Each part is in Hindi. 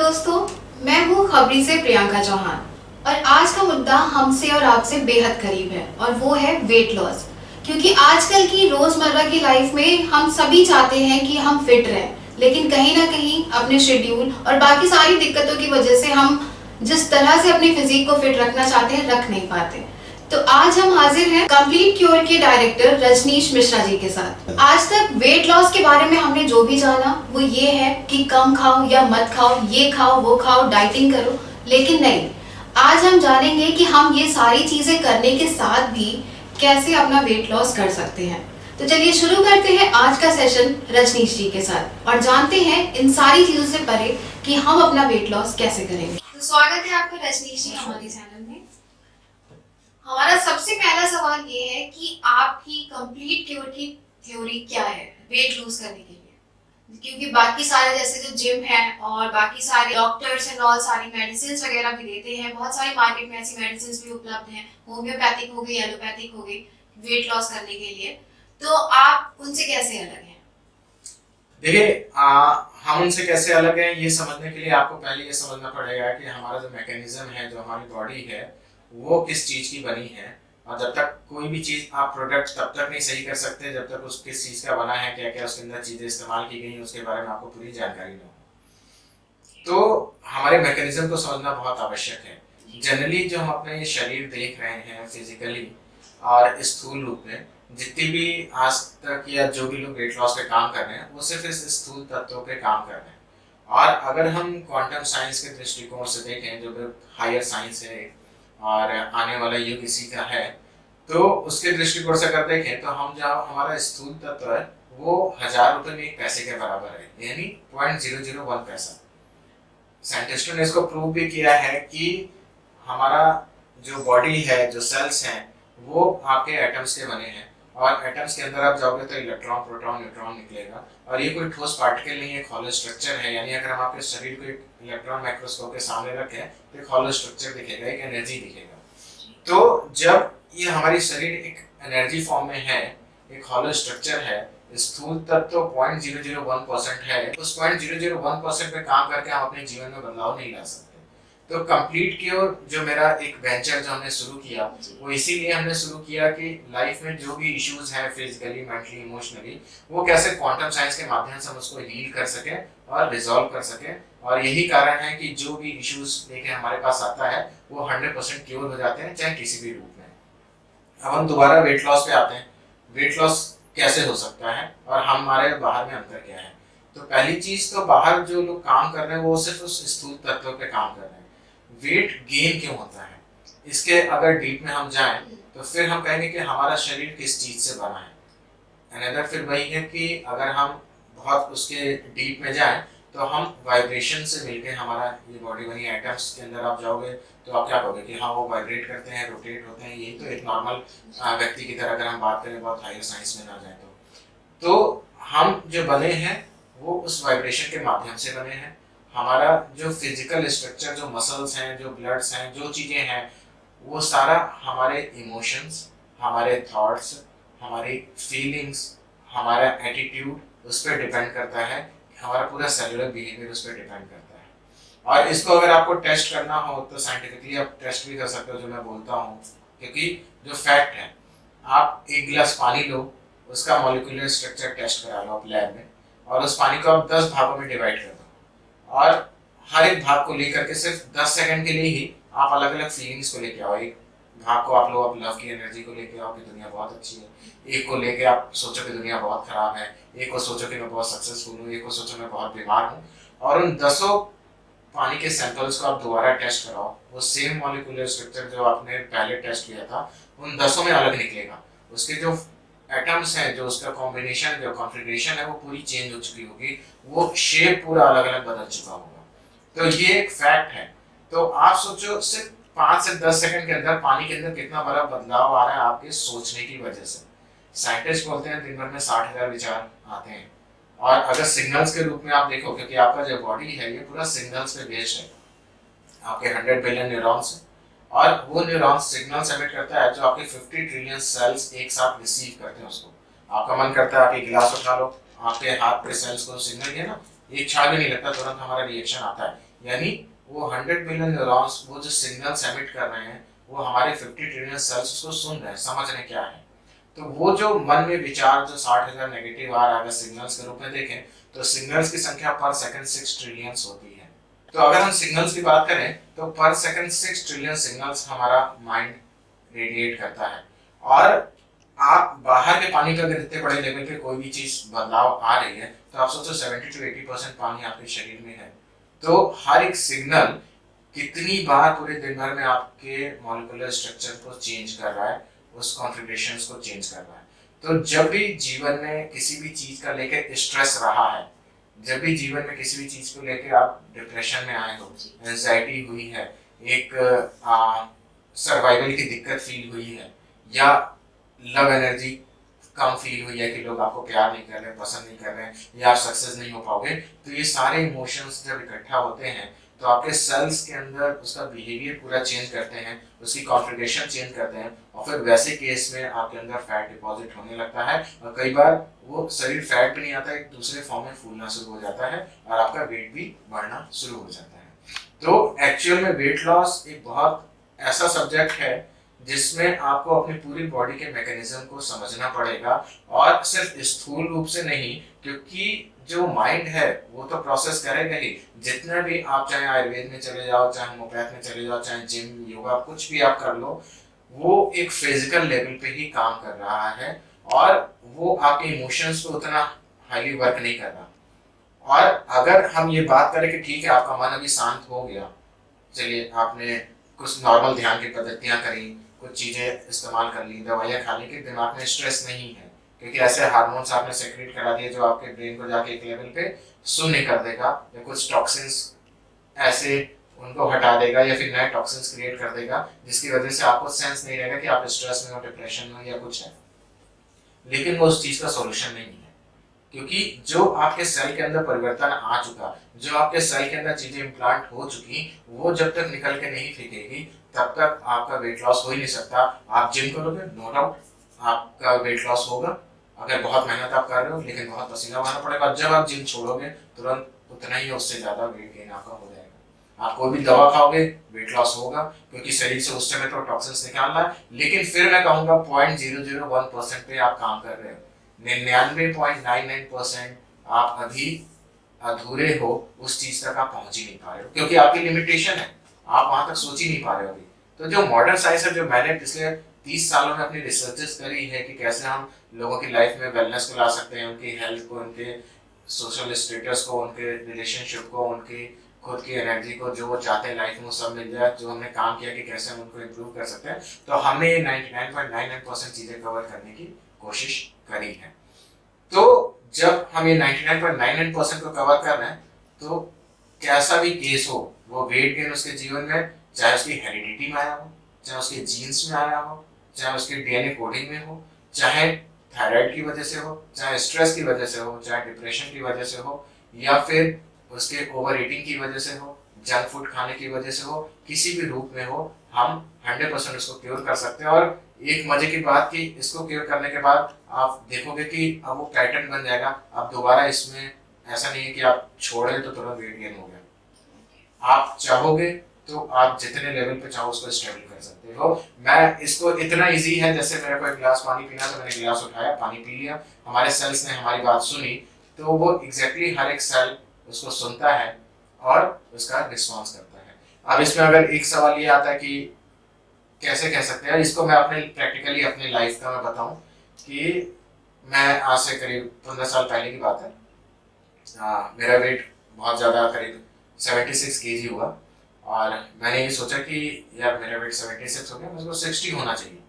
दोस्तों, मैं हूँ खबरी से प्रियंका चौहान और आज का मुद्दा हमसे और आपसे बेहद करीब है और वो है वेट लॉस। क्योंकि आजकल की रोजमर्रा की लाइफ में हम सभी चाहते हैं कि हम फिट रहें, लेकिन कहीं ना कहीं अपने शेड्यूल और बाकी सारी दिक्कतों की वजह से हम जिस तरह से अपनी फिजिक को फिट रखना चाहते हैं रख नहीं पाते। तो आज हम हाजिर हैं कंप्लीट क्योर के डायरेक्टर रजनीश मिश्रा जी के साथ। आज तक वेट लॉस के बारे में हमने जो भी जाना वो ये है कि कम खाओ या मत खाओ, ये खाओ वो खाओ, डाइटिंग करो, लेकिन नहीं, आज हम जानेंगे कि हम ये सारी चीजें करने के साथ भी कैसे अपना वेट लॉस कर सकते हैं। तो चलिए शुरू करते हैं आज का सेशन रजनीश जी के साथ और जानते हैं इन सारी चीजों से परे कि हम अपना वेट लॉस कैसे करेंगे। तो स्वागत है आपका रजनीश जी हमारे चैनल में। हमारा सबसे पहला सवाल ये है कि आपकी कंप्लीट क्योर की थ्योरी क्या है वेट लूज करने के लिए? क्योंकि बाकी सारे जैसे जो जिम है और बाकी सारे डॉक्टर्स एंड ऑल सारी मेडिसिन वगैरह भी देते हैं, बहुत सारी मार्केट में ऐसी मेडिसिन भी उपलब्ध हैं, होम्योपैथिक हो गई, एलोपैथिक हो गई वेट लॉस करने के लिए, तो आप उनसे कैसे अलग हैं? देखिए, हम उनसे कैसे अलग हैं ये समझने के लिए आपको पहले ये समझना पड़ेगा कि हमारा जो मैकेनिज्म है, जो हमारी बॉडी है, वो किस चीज की बनी है। और जब तक कोई भी चीज आप प्रोडक्ट तब तक नहीं सही कर सकते जब तक उस किस चीज का बना है, क्या क्या उसके अंदर चीजें इस्तेमाल की गई हैं, उसके बारे में आपको पूरी जानकारी न हो। तो हमारे मैकेनिज्म को समझना बहुत आवश्यक है। जनरली जो हम अपने शरीर देख रहे हैं फिजिकली और स्थूल रूप में, जितनी भी आज तक या जो भी लोग वेट लॉस पे काम कर रहे हैं वो सिर्फ इस स्थूल तत्वों पे काम कर रहे हैं। और अगर हम क्वांटम साइंस के दृष्टिकोण से देखें, जो हायर साइंस है और आने वाला युग इसी का है, तो उसके दृष्टिकोण से अगर देखें तो हम जहाँ हमारा स्थूल तत्व है वो 1000 रुपए में 1 पैसे के बराबर है, यानी 0.001 पैसा। साइंटिस्टों ने इसको प्रूव भी किया है कि हमारा जो बॉडी है, जो सेल्स हैं, वो आपके एटम्स के बने हैं और एटम्स के अंदर आप जाओगे तो इलेक्ट्रॉन, प्रोटॉन, न्यूट्रॉन निकलेगा और ये कोई ठोस पार्टिकल नहीं है, एक हॉलो स्ट्रक्चर है। यानी अगर हम आपके शरीर को एक इलेक्ट्रॉन माइक्रोस्कोप के सामने रखें तो एक हॉलो स्ट्रक्चर दिखेगा, एक एनर्जी दिखेगा। तो जब ये हमारी शरीर एक एनर्जी फॉर्म में है, एक हॉलो स्ट्रक्चर है, स्थूल तत्व 0.001% है, उस 0.001% पे काम करके हम अपने जीवन में बदलाव नहीं ला सकते। तो कंप्लीट क्योर जो मेरा एक वेंचर जो हमने शुरू किया, वो इसीलिए हमने शुरू किया कि लाइफ में जो भी इश्यूज हैं फिजिकली, मेंटली, इमोशनली, वो कैसे क्वांटम साइंस के माध्यम से हम उसको हील कर सके और रिजॉल्व कर सके। और यही कारण है कि जो भी इश्यूज लेके हमारे पास आता है वो 100% क्योर हो जाते हैं, चाहे किसी भी रूप में। अब हम दोबारा वेट लॉस पे आते हैं। वेट लॉस कैसे हो सकता है और हमारे बाहर में अंतर क्या है? तो पहली चीज तो बाहर जो लोग काम कर रहे हैं वो सिर्फ उस स्थूल तत्व पे काम कर रहे हैं। वेट गेन क्यों होता है, इसके अगर डीप में हम जाएं तो फिर हम कहेंगे कि हमारा शरीर किस चीज से बना है। अनदर फिर वही है कि अगर हम बहुत उसके डीप में जाएं तो हम वाइब्रेशन से मिलके हमारा ये बॉडी बनी है। एटम्स के अंदर आप जाओगे तो आप क्या कहोगे कि हाँ वो वाइब्रेट करते हैं, रोटेट होते हैं। यही तो एक नॉर्मल व्यक्ति की तरह अगर हम बात करें, बहुत हायर साइंस में ना जाए तो हम जो बने हैं वो उस वाइब्रेशन के माध्यम से बने हैं। हमारा जो फिजिकल स्ट्रक्चर, जो मसल्स हैं, जो ब्लड्स हैं, जो चीज़ें हैं, वो सारा हमारे इमोशंस, हमारे थॉट्स, हमारी फीलिंग्स, हमारा एटीट्यूड उस पर डिपेंड करता है। हमारा पूरा सेलुलर बिहेवियर उस पर डिपेंड करता है। और इसको अगर आपको टेस्ट करना हो तो साइंटिफिकली आप टेस्ट भी कर सकते हो, जो मैं बोलता हूँ। क्योंकि जो फैक्ट है, आप एक गिलास पानी लो, उसका मॉलिक्यूलर स्ट्रक्चर टेस्ट करा लो आप लैब में, और उस पानी को आप 10 भागों में डिवाइड कर दो और हर एक भाग को लेकर के सिर्फ 10 सेकंड के लिए ही आप अलग अलग फीलिंग्स को लेके आओ। एक भाग को आप लो, आप लव की एनर्जी को लेके आओ कि दुनिया बहुत अच्छी है। एक को लेके आप सोचो कि दुनिया बहुत खराब है। एक को सोचो कि मैं बहुत सक्सेसफुल हूँ। एक को सोचो मैं बहुत बीमार हूँ। और उन 10 पानी के सैंपल्स को आप दोबारा टेस्ट कराओ, वो सेम मॉलिक्यूलर स्ट्रक्चर जो आपने पहले टेस्ट किया था उन 10 में अलग निकलेगा। उसके जो एटम्स हैं, जो उसका कॉम्बिनेशन, जो कॉन्फ़िगरेशन है, वो पूरी चेंज हो चुकी होगी, वो शेप पूरा अलग अलग बदल चुका होगा। तो ये एक फैक्ट है। तो आप सोचो सिर्फ 5 से 10 सेकंड के अंदर पानी के अंदर कितना बड़ा बदलाव आ रहा है आपके सोचने की वजह से। साइंटिस्ट बोलते हैं दिन भर में 60,000 विचार आते हैं। और अगर सिग्नल्स के रूप में आप देखो, क्योंकि आपका जो बॉडी है ये पूरा सिग्नल्स पे बेस्ड है, आपके 100 बिलियन न्यूरॉन्स हैं और वो न्यूरॉन्स सिग्नल्स एमिट करता है जो आपके 50 ट्रिलियन सेल्स एक साथ रिसीव करते हैं उसको। आपका मन करता है आप एक गिलास उठा लो, आपके हाथ पे सेल्स को सिग्नल दिया ना, एक क्षण भी नहीं लगता, तुरंत हमारा रिएक्शन आता है। यानी वो 100 बिलियन न्यूरॉन्स वो जो सिग्नल्स एमिट कर रहे हैं वो हमारे 50 ट्रिलियन सेल्स उसको सुन रहे हैं, समझ रहे क्या है। तो वो जो मन में विचार जो 60,000 नेगेटिव आ रहा है, अगर सिग्नल्स के रूप में देखें तो सिग्नल्स की संख्या पर सेकंड 6 ट्रिलियंस होती है। तो अगर हम सिग्नल्स की बात करें तो पर सेकंड 6 ट्रिलियन सिग्नल्स हमारा माइंड रेडिएट करता है। और आप बाहर के पानी का अगर इतने बड़े लेवल पे कोई भी चीज बदलाव आ रही है तो आप सोचो 70 to 80% पानी आपके शरीर में है। तो हर एक सिग्नल कितनी बार पूरे दिन भर में आपके मॉलिक्यूलर स्ट्रक्चर को चेंज कर रहा है, उस कॉन्फ़िगरेशंस को चेंज कर रहा है। तो जब भी जीवन में किसी भी चीज का लेकर स्ट्रेस रहा है, जब भी जीवन में किसी भी चीज को लेकर आप डिप्रेशन में आए हो, एंजाइटी हुई है, एक सर्वाइवल की दिक्कत फील हुई है, या लव एनर्जी कम फील हुई है कि लोग आपको प्यार नहीं कर रहे, पसंद नहीं कर रहे हैं, या आप सक्सेस नहीं हो पाओगे, तो ये सारे इमोशंस जब इकट्ठा होते हैं तो आपके सेल्स के अंदर उसका बिहेवियर पूरा चेंज करते हैं, उसकी कॉन्फ़िगरेशन चेंज करते हैं, और फिर वैसे केस में आपके अंदर फैट डिपॉजिट होने लगता है, और कई बार वो शरीर फैट भी नहीं आता, एक दूसरे फॉर्म में फूलना शुरू हो जाता है और आपका वेट भी बढ़ना शुरू हो जाता है। तो एक्चुअल में वेट लॉस एक बहुत ऐसा सब्जेक्ट है जिसमें आपको अपनी पूरी बॉडी के मैकेनिज्म को समझना पड़ेगा, और सिर्फ स्थूल रूप से नहीं, क्योंकि जो माइंड है वो तो प्रोसेस करेगा ही। जितना भी आप चाहे आयुर्वेद में चले जाओ, चाहे होम्योपैथ में चले जाओ, चाहे जिम योगा कुछ भी आप कर लो, वो एक फिजिकल लेवल पे ही काम कर रहा है, और वो आपके इमोशंस को उतना हाईली वर्क नहीं कर रहा। और अगर हम ये बात करें कि ठीक है आपका मन अभी शांत हो गया, चलिए आपने कुछ नॉर्मल ध्यान की पद्धतियां करी, कुछ चीजें इस्तेमाल कर ली, दवाइयां खा ली, कि दिमाग में स्ट्रेस नहीं है, क्योंकि ऐसे हार्मोन्स आपने सेक्रेट करा दिए जो आपके ब्रेन को जाके एक लेवल पे शून्य कर देगा, या कुछ टॉक्सिन्स ऐसे उनको हटा देगा, या फिर नए टॉक्सिन्स क्रिएट कर देगा, जिसकी वजह से आपको सेंस नहीं रहेगा कि आप स्ट्रेस में हो, डिप्रेशन में हो या कुछ है। लेकिन वो उस चीज का सॉल्यूशन नहीं है, क्योंकि जो आपके सेल के अंदर परिवर्तन आ चुका, जो आपके सेल के अंदर चीजें इम्प्लांट हो चुकी, वो जब तक निकल के नहीं फेंकेगी तब तक आपका वेट लॉस हो ही नहीं सकता। आप जिम करोगे, नो डाउट आपका वेट लॉस होगा, अगर बहुत मेहनत आप कर रहे हो, लेकिन बहुत पसीना बहाना पड़ेगा। जब आप जिम छोड़ोगे तुरंत उतना ही उससे ज्यादा वेट गेन आपका हो जाएगा। आप कोई भी दवा खाओगे, वेट लॉस होगा, क्योंकि शरीर से उस समय तो टॉक्सिन्स निकालना है, लेकिन फिर मैं कहूंगा 0.001% पे आप काम कर रहे हो। 99.99% आप अभी अधूरे हो, उस चीज तक आप पहुंच ही नहीं पा रहे हो, क्योंकि आपकी लिमिटेशन है, आप वहां तक सोच ही नहीं पा रहे हो अभी। तो जो मॉडर्न साइंस है, जो मैंने पिछले 30 सालों में अपनी रिसर्चेस करी है कि कैसे हम लोगों की लाइफ में वेलनेस को ला सकते हैं, उनकी हेल्थ को, उनके सोशल स्टेटस को, उनके रिलेशनशिप को, उनकी खुद की एनर्जी को, जो वो चाहते हैं लाइफ में वो सब मिल जाए, जो हमने काम किया कि कैसे हम उनको इम्प्रूव कर सकते हैं, तो हमने ये 99.99% चीजें कवर करने की कोशिश करी है। तो जब हम ये 99.99% को कवर कर रहे हैं, तो कैसा भी केस हो, वो वेट गेन उसके जीवन में, चाहे उसकी हेरिडिटी में आया हो, चाहे उसके जीन्स में आया हो, चाहे उसके डीएनए कोडिंग में हो, चाहे थायराइड की वजह से हो, चाहे स्ट्रेस की वजह से हो, चाहे डिप्रेशन की वजह से हो, या फिर उसके ओवर ईटिंग की वजह से हो, जंक फूड खाने की वजह से हो, किसी भी रूप में हो, हम 100% उसको क्योर कर सकते हैं। और एक मजे की बात कि इसको क्योर करने के बाद आप देखोगे कि अब वो पैटर्न बन जाएगा, अब दोबारा इसमें ऐसा नहीं है कि आप छोड़े तो तुरंत वेट गेन हो गया। आप चाहोगे तो आप जितने लेवल पे चाहो उसको स्टेबल कर सकते हो। मैं इसको इतना इजी है, जैसे मेरे को एक गिलास पानी पीना, तो मैंने गिलास उठाया, पानी पी लिया, हमारे सेल्स ने हमारी बात सुनी, तो वो एग्जैक्टली हर एक सेल उसको सुनता है और उसका रिस्पॉन्स करता है। अब इसमें अगर एक सवाल ये आता है कि कैसे कह सकते हैं, इसको मैं अपने प्रैक्टिकली अपनी लाइफ का मैं बताऊं कि मैं आज से करीब 15 साल पहले की बात है, मेरा वेट बहुत ज़्यादा करीब 76 केजी हुआ, और मैंने ये सोचा कि यार मेरा वेट 76 हो गया, मुझको 60 होना चाहिए।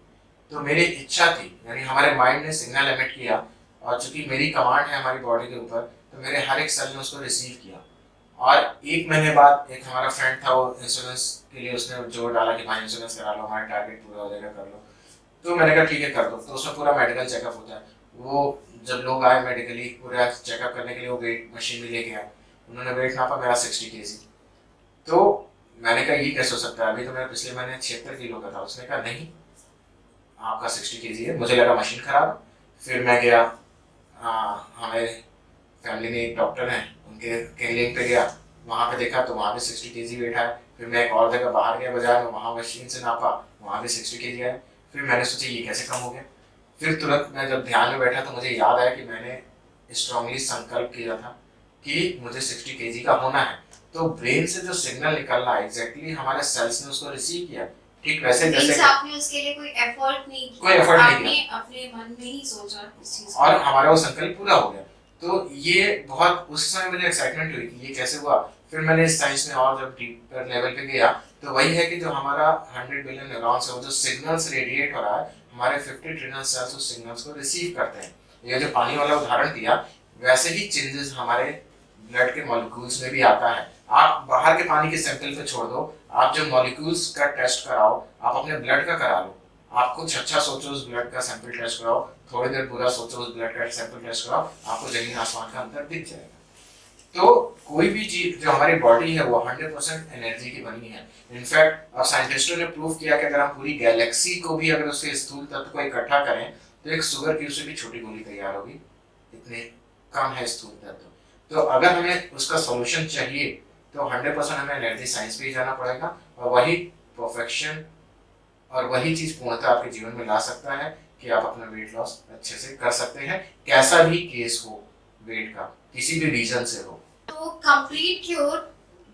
तो मेरी इच्छा थी, यानी हमारे माइंड ने सिग्नल एमिट किया, और चूंकि मेरी कमांड है हमारी बॉडी के ऊपर, तो मेरे हर एक सेल ने उसको रिसीव किया। और एक महीने बाद एक हमारा फ्रेंड था, वो इंश्योरेंस के लिए उसने जोर डाला कि भाई इंश्योरेंस करा लो, हमारा टारगेट पूरा हो जाएगा, कर लो। तो मैंने कहा ठीक है कर दो। तो उसमें पूरा मेडिकल चेकअप होता है, वो जब लोग आए मेडिकली पूरा चेकअप करने के लिए, वो वेट मशीन में लेके आए, उन्होंने वेट नापा, मेरा 60 केजी। तो मैंने कहा ये कैसे हो सकता है, अभी तो मेरा पिछले महीने 76 किलो का था। उसने कहा नहीं आपका 60 केजी है। मुझे लगा मशीन खराब। फिर मैं गया, हमारे फैमिली में एक डॉक्टर हैं, उनके क्लिनिक पे गया, वहाँ पे देखा तो वहाँ भी 60 केजी वेट है। फिर मैं एक और जगह बाहर गया बाजार में, वहाँ मशीन से नापा, वहाँ भी 60 केजी आया। फिर मैंने सोचा ये कैसे कम हो गया। फिर तुरंत मैं जब ध्यान में बैठा तो मुझे याद आया कि मैंने स्ट्रांगली संकल्प किया था कि मुझे 60 केजी का होना है। तो ब्रेन से जो सिग्नल निकल रहा है एग्जैक्टली हमारे सेल्स ने उसको रिसीव किया। ठीक वैसे जैसे आपने उसके लिए कोई एफर्ट नहीं किया, कोई एफर्ट नहीं आपने अपने मन में ही सोचा इस चीज और हमारा वो संकल्प पूरा हो गया। तो ये बहुत उस समय मुझे एक्साइटमेंट हुई कि ये कैसे हुआ। फिर मैंने इस साइंस में और जब डीपर लेवल पे गया तो वही है कि जो हमारा 100 बिलियन न्यूरॉन्स है वो जो सिग्नल्स रेडिएट हो रहा है, हमारे 50 ट्रिलियन सेल्स उस सिग्नल्स को रिसीव करते हैं। ये जो पानी वाला उदाहरण दिया वैसे ही चेंजेस हमारे ब्लड के मॉलिक्यूल्स में भी आता है। आप बाहर के पानी के सैंपल पे छोड़ दो, आप जो मॉलिक्यूल्स का टेस्ट कराओ, आप अपने ब्लड का करा लो। आप कुछ अच्छा सोचो उस ब्लड का सैंपल टेस्ट कराओ, थोड़ी देर बुरा सोचो उस ब्लड का सैंपल टेस्ट कराओ, आपको जमीन आसमान का अंतर दिख जाएगा। तो कोई भी चीज जो हमारी बॉडी है वो 100% एनर्जी की बनी है। इनफैक्ट अब साइंटिस्टों ने प्रूव किया कि अगर हम पूरी गैलेक्सी को भी अगर उसके स्थूल तत्व को इकट्ठा करें तो एक शुगर की उससे भी छोटी गोली तैयार होगी, इतने कम है स्थूल तत्व। तो अगर हमें उसका सॉल्यूशन चाहिए तो 100% हमें एनर्जी साइंस पे ही जाना पड़ेगा और वही परफेक्शन और वही चीज पूर्णतः आपके जीवन में ला सकता है कि आप अपना वेट लॉस अच्छे से कर सकते हैं, कैसा भी केस हो वेट का, किसी भी रीजन से हो। तो कंप्लीट क्योर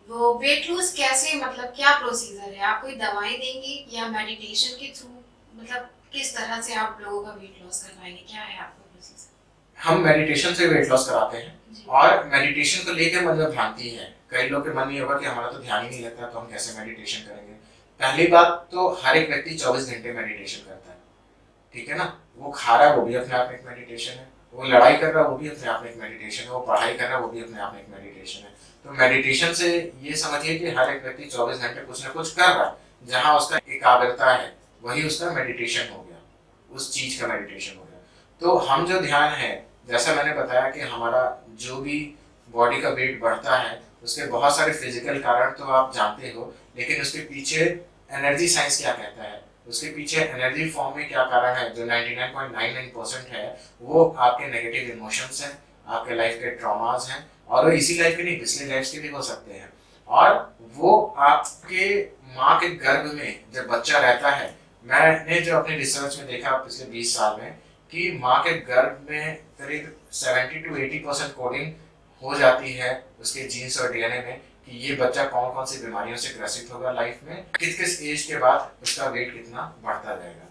वो वेट लूज कैसे, मतलब क्या प्रोसीजर है? आप कोई दवाई देंगे या मेडिटेशन के थ्रू, मतलब किस तरह से आप लोगों का वेट लॉस करवाएंगे, क्या है आपका प्रोसीजर? हम मेडिटेशन से वेट लॉस कराते हैं और मेडिटेशन को लेकर मन में भ्रांति है। कई लोग के मन में होगा कि हमारा तो ध्यान ही नहीं लगता तो हम कैसे मेडिटेशन करेंगे। पहली बात तो हर एक व्यक्ति 24 घंटे मेडिटेशन करता है, ठीक है ना। वो खा रहा है वो भी अपने आप में एक मेडिटेशन है, वो लड़ाई कर रहा है वो भी अपने आप में एक मेडिटेशन है, वो पढ़ाई कर रहा है वो भी अपने आप में एक मेडिटेशन है। तो मेडिटेशन से ये समझिए कि हर एक व्यक्ति 24 घंटे कुछ ना कुछ कर रहा है, जहाँ उसका एकाग्रता है वही उसका मेडिटेशन हो गया, उस चीज का मेडिटेशन हो गया। तो हम जो ध्यान है, जैसा मैंने बताया कि हमारा जो भी बॉडी का वेट बढ़ता है उसके बहुत सारे फिजिकल कारण तो आप जानते हो, लेकिन उसके पीछे एनर्जी साइंस क्या कहता है, उसके पीछे एनर्जी फॉर्म में क्या कारण है, जो 99.99% है वो आपके नेगेटिव इमोशंस हैं, आपके लाइफ के ट्रॉमास हैं, और वो इसी लाइफ के नहीं पिछले लाइफ के भी हो सकते हैं। और वो आपके माँ के गर्भ में जब बच्चा रहता है, मैंने जो अपनी रिसर्च में देखा पिछले 20 साल में कि माँ के गर्भ में करीब 70 to 80% कोडिंग हो जाती है उसके जीन्स और डीएनए में कि ये बच्चा कौन कौन सी बीमारियों से ग्रसित होगा लाइफ में, किस किस एज के बाद उसका वेट कितना बढ़ता जाएगा।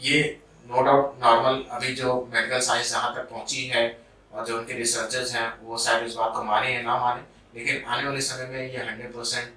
ये नो डाउट नॉर्मल अभी जो मेडिकल साइंस जहाँ तक पहुँची है और जो उनके रिसर्चर्स हैं वो शायद इस बात को माने या ना माने, लेकिन आने वाले समय में ये 100%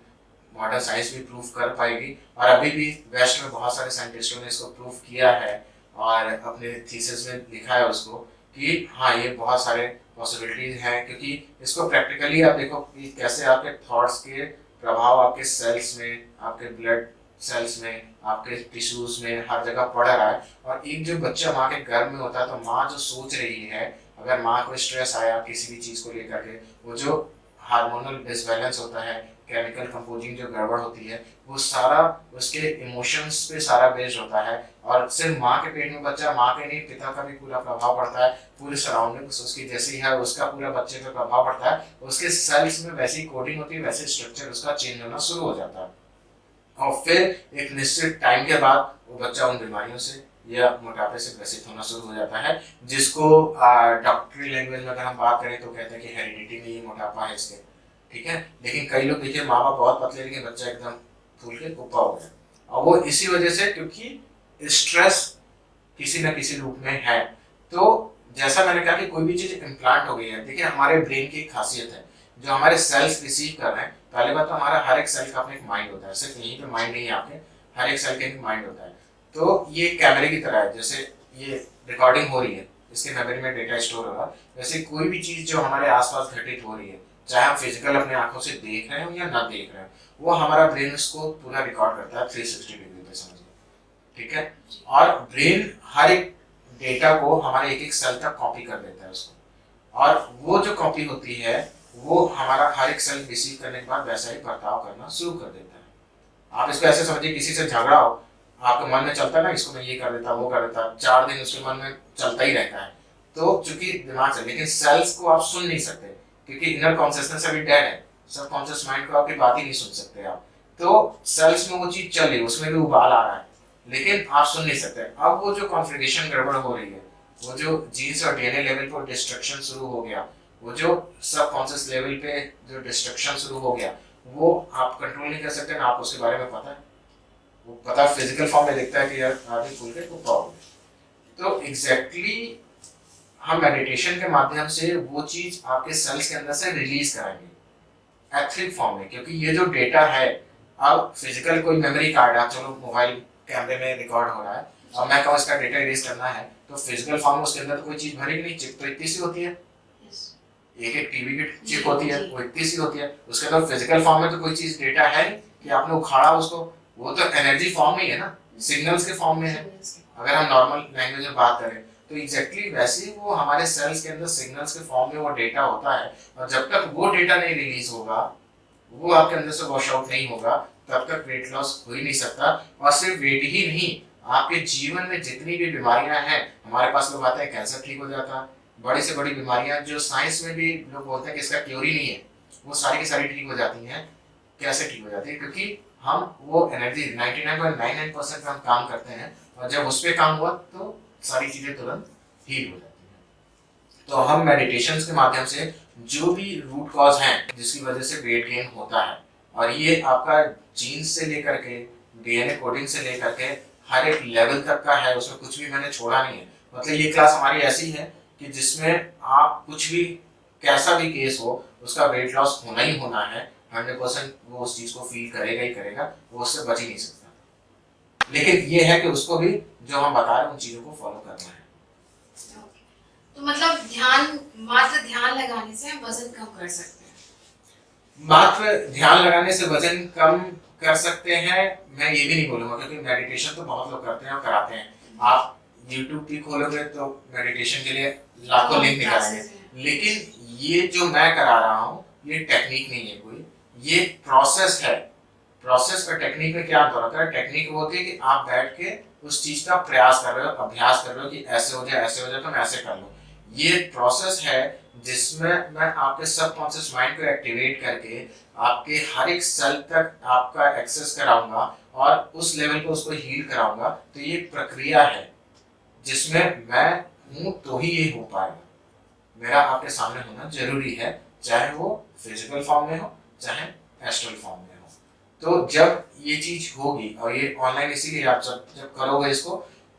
मॉडर्न साइंस भी प्रूव कर पाएगी। और अभी भी वेस्ट में बहुत सारे साइंटिस्टों ने इसको प्रूव किया है और अपने थीसिस में लिखा है उसको कि हाँ ये बहुत सारे पॉसिबिलिटीज हैं, क्योंकि इसको प्रैक्टिकली आप देखो कि कैसे आपके थॉट्स के प्रभाव आपके सेल्स में, आपके ब्लड सेल्स में, आपके टिश्यूज में हर जगह पड़ रहा है। और एक जो बच्चा माँ के गर्भ में होता है तो माँ जो सोच रही है, अगर माँ को स्ट्रेस आया किसी भी चीज को लेकर के, वो जो हार्मोनल डिसबैलेंस होता है, केमिकल कंपोजिंग जो गड़बड़ होती है, वो सारा उसके इमोशंस पे सारा बेस्ड होता है। और सिर्फ माँ के पेट में बच्चा, माँ के नहीं पिता का भी पूरा प्रभाव पड़ता है, पूरे सराउंडिंग उसकी जैसी है उसका पूरा बच्चे पे प्रभाव पड़ता है, उसके सेल्स में वैसी कोडिंग होती है, वैसे स्ट्रक्चर उसका चेंज होना शुरू हो जाता है। और फिर एक निश्चित टाइम के बाद वो बच्चा उन बीमारियों से या मोटापे से ग्रसित होना शुरू हो जाता है, जिसको डॉक्टरी लैंग्वेज में अगर हम बात करें तो कहते हैं कि हेरिडिटी में ये मोटापा है इसके, ठीक है। लेकिन कई लोग देखिए माँ बाप बहुत पतले लेकिन बच्चा एकदम फूल के कुप्पा हो गया, और वो इसी वजह से क्योंकि स्ट्रेस किसी न किसी रूप में है। तो जैसा मैंने कहा कि कोई भी चीज इम्प्लांट हो गई है, देखिए हमारे ब्रेन की एक खासियत है, जो हमारे सेल्स रिसीव कर रहे हैं, पहले बात तो हमारा हर एक सेल का अपना एक माइंड होता है, सिर्फ यहीं पे माइंड नहीं है, आपके हर एक सेल का एक माइंड होता है। तो ये कैमरे की तरह है, जैसे ये रिकॉर्डिंग हो रही है, इसके मेमोरी में डेटा स्टोर हो रहा है, वैसे कोई भी चीज जो हमारे आसपास घटित हो रही है, चाहे हम फिजिकल अपने आंखों से देख रहे हो या ना देख रहे हो, वो हमारा ब्रेन उसको पूरा रिकॉर्ड करता है 360 डिग्री पे, समझिए, ठीक है। और ब्रेन हर एक डेटा को हमारे एक एक सेल तक कॉपी कर देता है उसको, और वो जो कॉपी होती है वो हमारा हर एक सेल रिसीव करने के बाद वैसा ही बर्ताव करना शुरू कर देता है। आप इसको ऐसे समझिए, किसी से झगड़ा हो, आपके मन में चलता है ना, इसको मैं ये कर देता वो कर देता, 4 दिन उसके मन में चलता ही रहता है। तो चूंकि दिमाग से, लेकिन सेल्स को आप सुन नहीं सकते क्योंकि इनर कॉन्शियसनेस अभी डेड है, सबकॉन्शियस माइंड को आपकी बात ही नहीं सुन सकते आप। तो सेल्स में वो चीज चल रही है, उसमें भी उबाल आ रहा है, लेकिन आप सुन नहीं सकते। अब वो जो कॉन्फ़िगरेशन गड़बड़ हो रही है, वो जो जीन्स और डीएनए लेवल पर डिस्ट्रक्शन शुरू हो गया, वो जो सबकॉन्शियस लेवल पे जो डिस्ट्रक्शन शुरू हो गया, वो आप कंट्रोल नहीं कर सकते ना, आपको उसके बारे में पता है। वो पता फिजिकल फॉर्म में दिखता है कि यार आगे खुल के कोई प्रॉब्लम है। तो एग्जैक्टली हम मेडिटेशन के माध्यम से वो चीज आपके सेल्स के अंदर से रिलीज कराएंगे एथिक फॉर्म में, क्योंकि ये जो डेटा है, अब फिजिकल कोई मेमोरी कार्ड है, चलो मोबाइल कैमरे में रिकॉर्ड हो रहा है, अब मैं कहूँ इसका डेटा इरेज करना है, तो फिजिकल फॉर्म में उसके अंदर तो कोई चीज भरेगी नहीं, चिप तो इतनी सी होती है, एक एक टीवी की चिप होती है, वो इतनी सी होती है, उसके अंदर फिजिकल फॉर्म में तो कोई चीज डेटा है नहीं कि आपने उखाड़ा उसको, वो तो एनर्जी फॉर्म में ही है ना, सिग्नल्स के फॉर्म में है। अगर हम नॉर्मल लैंग्वेज में बात करें तो एग्जैक्टली वैसे ही वो हमारे सेल्स के अंदर सिग्नल्स के फॉर्म में वो डेटा होता है, और जब तक वो डेटा नहीं रिलीज होगा, वो आपके अंदर से वॉश आउट नहीं होगा, तब तक वेट लॉस हो ही नहीं सकता। और सिर्फ वेट ही नहीं, आपके जीवन में जितनी भी बीमारियां हैं, हमारे पास लोग आते हैं कैंसर ठीक हो जाता है, बड़ी से बड़ी बीमारियां जो साइंस में भी लोग बोलते हैं कि इसका क्योर ही नहीं है, वो सारी की सारी ठीक हो जाती हैं। कैसे ठीक हो जाती है? क्योंकि हम वो एनर्जी 99.99% हम काम करते हैं, और जब उस पर काम हुआ तो सारी चीजें तुरंत हील हो जाती हैं। तो हम मेडिटेशन के माध्यम से जो भी रूट कॉज हैं जिसकी वजह से वेट गेन होता है, और ये आपका जीन्स से लेकर के डीएनए कोडिंग से लेकर के हर एक लेवल तक का है, उसमें कुछ भी मैंने छोड़ा नहीं है। मतलब ये क्लास हमारी ऐसी है कि जिसमें आप कुछ भी कैसा भी केस हो, उसका वेट लॉस होना ही होना है, 100% वो उस चीज को फील करेगा ही करेगा, वो उससे बच ही नहीं सकता। लेकिन ये है कि उसको भी जो हम बता रहे हैं उन चीजों को फॉलो करना है। तो मतलब ध्यान, मात्र ध्यान लगाने से हम वजन कम कर सकते हैं? मात्र ध्यान लगाने से वजन कम कर सकते हैं मैं ये भी नहीं बोलूंगा, क्योंकि मेडिटेशन तो बहुत लोग करते हैं और कराते हैं। आप YouTube भी खोलोगे तो मेडिटेशन के लिए लाखों लिंक निकालेंगे, लेकिन ये जो मैं करा रहा हूँ ये टेक्निक नहीं है कोई, ये प्रोसेस है। प्रोसेस और टेक्निक में क्या अंतर होता है? टेक्निक वो होती है कि आप बैठ के उस चीज का प्रयास कर रहे हो, अभ्यास कर रहे हो कि ऐसे हो जाए तो मैं ऐसे कर लूँ। ये प्रोसेस है जिसमें मैं आपके सबकॉन्शियस माइंड को एक्टिवेट करके आपके हर एक सेल तक आपका एक्सेस कराऊंगा और उस लेवल पे उसको हील कराऊंगा। तो ये प्रक्रिया है जिसमें मैं हूं तो ही ये हो पाएगा। मेरा आपके सामने होना जरूरी है, चाहे वो फिजिकल फॉर्म में हो चाहे एस्ट्रल फॉर्म में हो। तो जब ये चीज होगी, और ये ऑनलाइन इसीलिए आप जब करोगे इसको,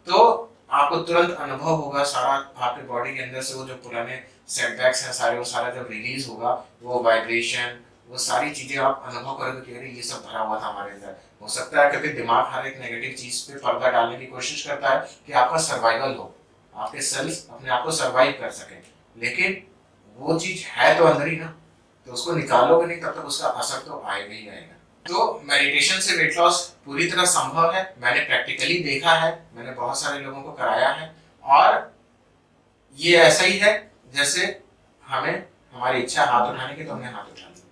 तो आपको तुरंत अनुभव होगा, सारा आपके बॉडी के अंदर से वो जो पुराने सेटबैक्स हैं सारे, वो सारा जब रिलीज होगा, वो वाइब्रेशन, वो सारी चीजें आप अनुभव करोगे कि अरे ये सब भरा हुआ था हमारे अंदर। हो सकता है क्योंकि दिमाग हर एक नेगेटिव चीज पे पर्दा डालने की कोशिश करता है कि आपका सर्वाइवल हो, आपके सेल्स अपने आप को सर्वाइव कर सके, लेकिन वो चीज है तो अंदर ही ना, तो उसको निकालोगे नहीं तब तक उसका असर तो आएगा ही आएगा। तो मेडिटेशन से वेट लॉस पूरी तरह संभव है, मैंने प्रैक्टिकली देखा है, मैंने बहुत सारे लोगों को कराया है, और ये ऐसा ही है जैसे हमें हमारी इच्छा हाथ उठाने की तो हमने हाथ उठा ली,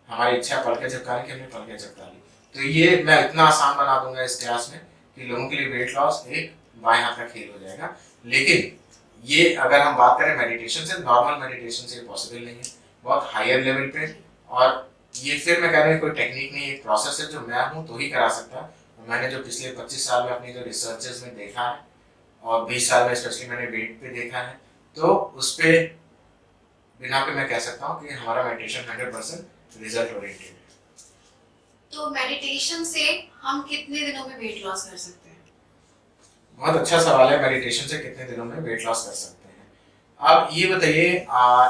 हमारी इच्छा पलके झपकाने की हमने पलके झपका ली। तो ये मैं इतना आसान बना दूंगा इस क्लास में कि लोगों के लिए वेट लॉस एक बाएं हाथ का खेल हो जाएगा। लेकिन ये अगर हम बात करें मेडिटेशन से, नॉर्मल मेडिटेशन से पॉसिबल नहीं है, बहुत हायर लेवल पे। और ये फिर मैं कह रहा हूँ कोई टेक्निक नहीं, एक प्रोसेस है जो मैं हूँ तो ही करा सकता है। मैंने जो पिछले 25 साल में अपनी जो रिसर्चेस में देखा है, और 20 साल में स्पेशली मैंने वेट पे देखा है, तो उस पे बिना पे मैं कह सकता हूँ कि हमारा मेडिटेशन 100% रिजल्ट ओरिएंटेड है। तो मेडिटेशन से हम कितने दिनों में वेट लॉस कर सकते हैं? बहुत अच्छा सवाल है, मेडिटेशन से कितने दिनों में वेट लॉस कर सकते हैं। अब ये बताइए,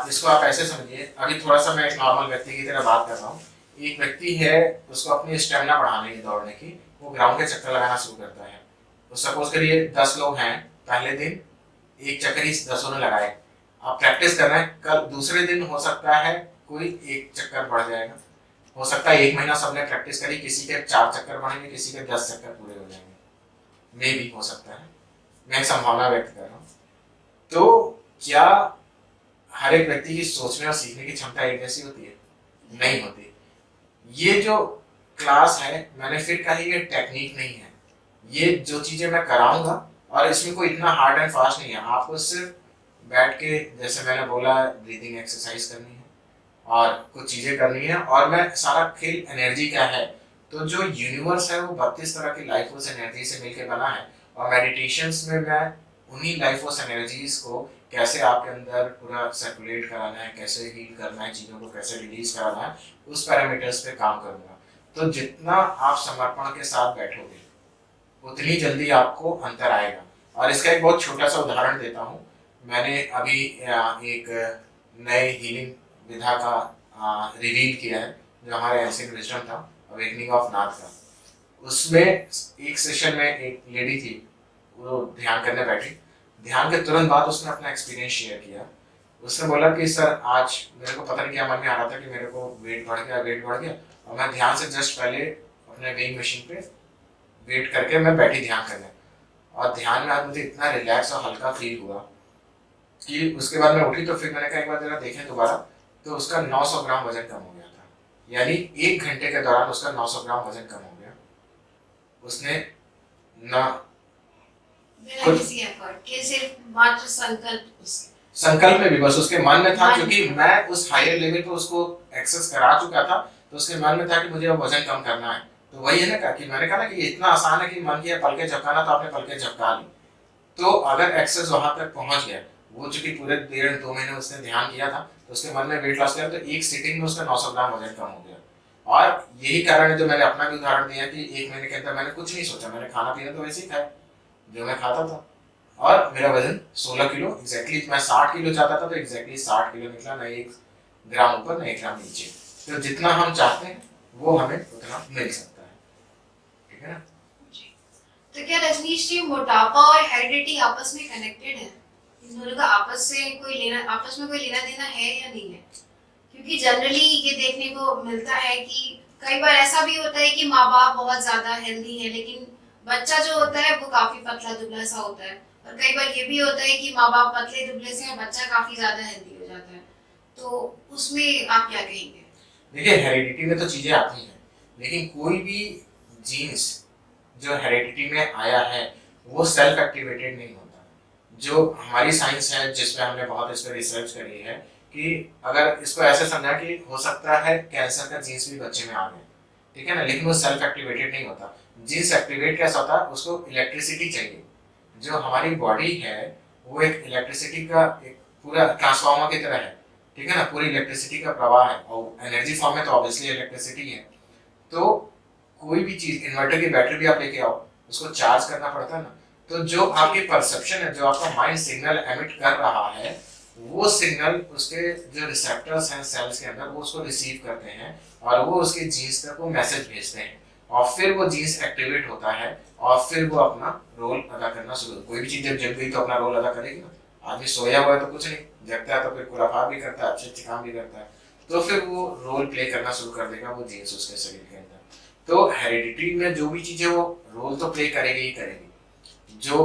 इसको आप ऐसे समझिए, अभी थोड़ा सा मैं एक नॉर्मल व्यक्ति की तरह बात कर रहा हूँ। एक व्यक्ति है, उसको अपनी स्टेमिना बढ़ाने की, दौड़ने की, वो ग्राउंड के चक्कर लगाना शुरू करता है। तो सपोज करिए 10 लोग हैं, पहले दिन एक चक्कर ही 10 ने लगाए, आप प्रैक्टिस कर रहे हैं, कल दूसरे दिन हो सकता है कोई एक चक्कर बढ़ जाएगा, हो सकता है 1 महीना सबने प्रैक्टिस करी, किसी के 4 चक्कर बढ़ेंगे, किसी के 10 चक्कर पूरे हो जाएंगे, मे भी हो सकता है, मैं एक संभावना व्यक्त कर रहा हूँ। तो क्या हर एक व्यक्ति की सोचने और सीखने की क्षमता एक जैसी होती है? नहीं होती। ये जो क्लास है, मैंने फिर कहा, ये टेक्निक नहीं है, ये जो चीजें मैं कराऊंगा, और इसमें कोई इतना हार्ड एंड फास्ट नहीं है। आपको सिर्फ बैठ के, जैसे मैंने बोला, ब्रीदिंग एक्सरसाइज करनी है, और कुछ चीजें करनी है, और मैं सारा खेल एनर्जी का है। तो जो यूनिवर्स है वो 32 तरह की लाइफ फोर्स एनर्जी से मिलकर बना है, और मेडिटेशंस में मैं उन्हीं लाइफ फोर्स एनर्जीज को कैसे आपके अंदर पूरा सर्कुलेट कराना है, कैसे हील करना है, चीज़ों को कैसे रिलीज कराना है, उस पैरामीटर्स पे काम करूँगा। तो जितना आप समर्पण के साथ बैठोगे उतनी जल्दी आपको अंतर आएगा। और इसका एक बहुत छोटा सा उदाहरण देता हूँ। मैंने अभी एक नए हीलिंग विधा का रिवील किया है, जो हमारे एंशिएंट विजडम था, अवेकनिंग ऑफ नाथ का। उसमें एक सेशन में एक लेडी थी, वो ध्यान करने बैठी। ध्यान के तुरंत बाद उसने अपना एक्सपीरियंस शेयर किया। उसने बोला कि सर आज मेरे को पता नहीं क्या मन में आ रहा था कि मेरे को वेट बढ़ गया, और मैं ध्यान से जस्ट पहले अपने वेइंग मशीन पे वेट करके मैं बैठी ध्यान करने, और ध्यान में आज मुझे इतना रिलैक्स और हल्का फील हुआ कि उसके बाद मैं उठी। तो फिर मैंने कहा एक बार जरा देखें दोबारा, तो उसका 900 ग्राम वजन कम हो गया था। यानी 1 घंटे के दौरान उसका 900 ग्राम वजन कम हो गया। उसने ना बिना किसी एफर्ट के, सिर्फ मात्र संकल्प में भी, बस उसके मन में था, क्योंकि मैं उस हायर लेवल पे उसको एक्सेस करा चुका था, तो उसके मन में था कि मुझे अब वजन कम करना है। तो वही है ना कि मैंने कहा ना कि इतना आसान है कि मन किया पलके झपकाना, तो आपने पलके झपका ली। तो अगर एक्सेस वहां तक पहुंच गया, वो चूंकि पूरे 1.5-2 महीने उसने ध्यान किया था, तो उसके मन में वेट लॉस किया, तो एक सिटिंग में उसका 900 ग्राम वजन कम हो गया। और यही कारण है, जो मैंने अपना भी उदाहरण दिया कि 1 महीने के अंदर मैंने कुछ नहीं सोचा, मैंने खाना पीना तो वैसे ही खाया जो मैं खाता था, और मेरा वजन 16 किलो एग्जैक्टली, मैं 60 किलो चाहता था तो एग्जैक्टली 60 किलो निकला, ना 1 ग्राम ऊपर ना 1 ग्राम नीचे। तो जितना हम चाहते हैं वो हमें उतना मिल सकता है, ठीक है ना। तो क्या रजनीश जी, मोटापा और हेरिडिटी आपस में कनेक्टेड है? इन दोनों का आपस में कोई लेना देना है या नहीं है? क्योंकि जनरली ये देखने को मिलता है कि कई बार ऐसा भी होता है कि माँ बाप बहुत ज्यादा हेल्दी है, लेकिन बच्चा जो होता है वो काफी पतला दुबला सा होता है। और कई बार ये भी होता है कि माँ बाप पतले दुबले से और बच्चा काफी ज्यादा हेल्दी हो जाता है। तो उसमें आप क्या कहेंगे? देखिए, हेरिडिटी में तो चीजें आती हैं, लेकिन कोई भी जीन्स जो हेरिडिटी में आया है वो सेल्फ एक्टिवेटेड नहीं होता। जो हमारी साइंस है, जिसमें हमने बहुत इस पर रिसर्च करी है, कि अगर इसको ऐसे समझा कि हो सकता है कैंसर का जीन्स भी बच्चे में आ गए, ठीक है ना, लेकिन वो सेल्फ एक्टिवेटेड नहीं होता। जीन्स एक्टिवेट कैसा होता है, उसको इलेक्ट्रिसिटी चाहिए। जो हमारी बॉडी है वो एक इलेक्ट्रिसिटी का एक पूरा ट्रांसफार्मर की तरह है, ठीक है ना, पूरी इलेक्ट्रिसिटी का प्रवाह है, और एनर्जी फॉर्म में तो ऑब्वियसली इलेक्ट्रिसिटी है। तो कोई भी चीज, इन्वर्टर की बैटरी भी आप लेके आओ, उसको चार्ज करना पड़ता है ना। तो जो आपकी परसेप्शन है, जो आपका माइंड सिग्नल एमिट कर रहा है, वो सिग्नल उसके जो रिसेप्टर्स हैं सेल्स के अंदर, वो उसको रिसीव करते हैं, और वो उसके जीन्स तक वो मैसेज भेजते हैं, और फिर वो जीन्स एक्टिवेट होता है, और फिर वो अपना रोल अदा करना शुरू। कोई भी चीज जब जग गई तो अपना रोल अदा करेगी ना। आदमी सोया हुआ है तो कुछ नहीं, जगता है तो फिर खुराफात भी करता है, अच्छे अच्छे काम भी करता है, तो फिर वो रोल प्ले करना शुरू कर देगा वो जीन्स उसके शरीर के अंदर। तो हेरिडिटी में जो भी चीजें, वो रोल तो प्ले करेगी ही करेगी। जो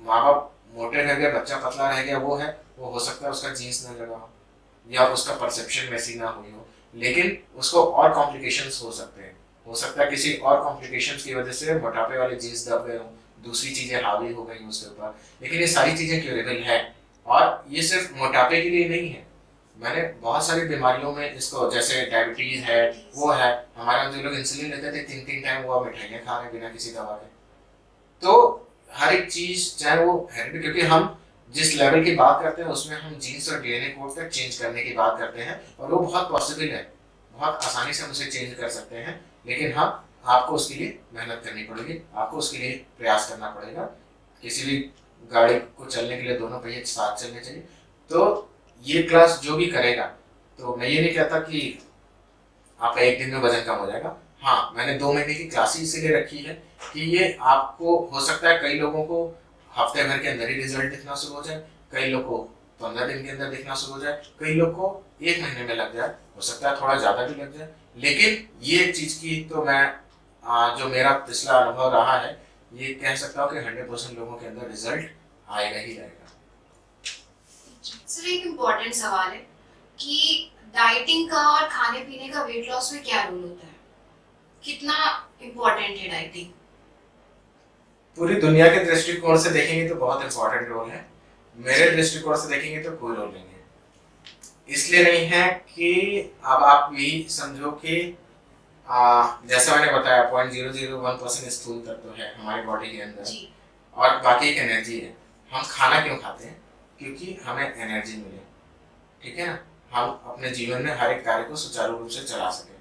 माँ बाप मोटे रह गए, बच्चा पतला रह गया, वो है, वो हो सकता है उसका जीन्स न लगा हो, या उसका परसेप्शन वैसी ना हुई हो, लेकिन उसको और कॉम्प्लिकेशंस हो सकते हैं। हो सकता है किसी और कॉम्प्लिकेशंस की वजह से मोटापे वाले जीन्स दब गए हों, दूसरी चीजें हावी हो गई उसके ऊपर, लेकिन ये सारी चीजें क्यूरेबल है। और ये सिर्फ मोटापे के लिए नहीं है, मैंने बहुत सारी बीमारियों में इसको, जैसे डायबिटीज है, वो है, हमारे जो लोग इंसुलिन लेते थे 3-3 टाइम, वो मिठाइयाँ खा रहे बिना किसी दवा के। तो हर एक चीज, चाहे वो हेरिडिटी, क्योंकि हम जिस लेवल की बात करते हैं उसमें हम जीन्स और डीएनए कोड तक चेंज करने की बात करते हैं, और वो बहुत पॉसिबल है, बहुत आसानी से हम उसे चेंज कर सकते हैं। लेकिन हाँ, आपको उसके लिए मेहनत करनी पड़ेगी, आपको उसके लिए प्रयास करना पड़ेगा। किसी भी गाड़ी को चलने के लिए दोनों पहिए साथ चलने चाहिए। तो ये क्लास जो भी करेगा, तो मैं ये नहीं कहता कि आपका एक दिन में वजन कम हो जाएगा। हाँ, मैंने 2 महीने की क्लास इसीलिए रखी है कि ये आपको, हो सकता है कई लोगों को हफ्ते भर के अंदर ही रिजल्ट दिखना शुरू हो जाए, कई लोग को 15 दिन के अंदर दिखना शुरू हो जाए, कई लोग को 1 महीने में लग जाए, हो सकता है थोड़ा ज्यादा भी लग जाए। लेकिन ये एक चीज की तो मैं, जो मेरा पिछला अनुभव रहा है, ये कह सकता हूँ कि 100% लोगों के अंदर रिजल्ट आएगा ही आएगा। सर, एक इम्पोर्टेंट सवाल है कि डाइटिंग का और खाने पीने का वेट लॉस में क्या रोल होता है? कितना इम्पोर्टेंट है डाइटिंग? पूरी दुनिया के दृष्टिकोण से देखेंगे तो बहुत इंपॉर्टेंट रोल है, मेरे दृष्टिकोण से देखेंगे तो कोई रोल नहीं है। इसलिए नहीं है कि अब आप यही समझो कि जैसा मैंने बताया 0.001% स्थूल तत्व है हमारी बॉडी के अंदर जी। और बाकी एक एनर्जी है। हम खाना क्यों खाते हैं? क्योंकि हमें एनर्जी मिले, ठीक है ना, हम अपने जीवन में हर एक कार्य को सुचारू रूप से चला सके।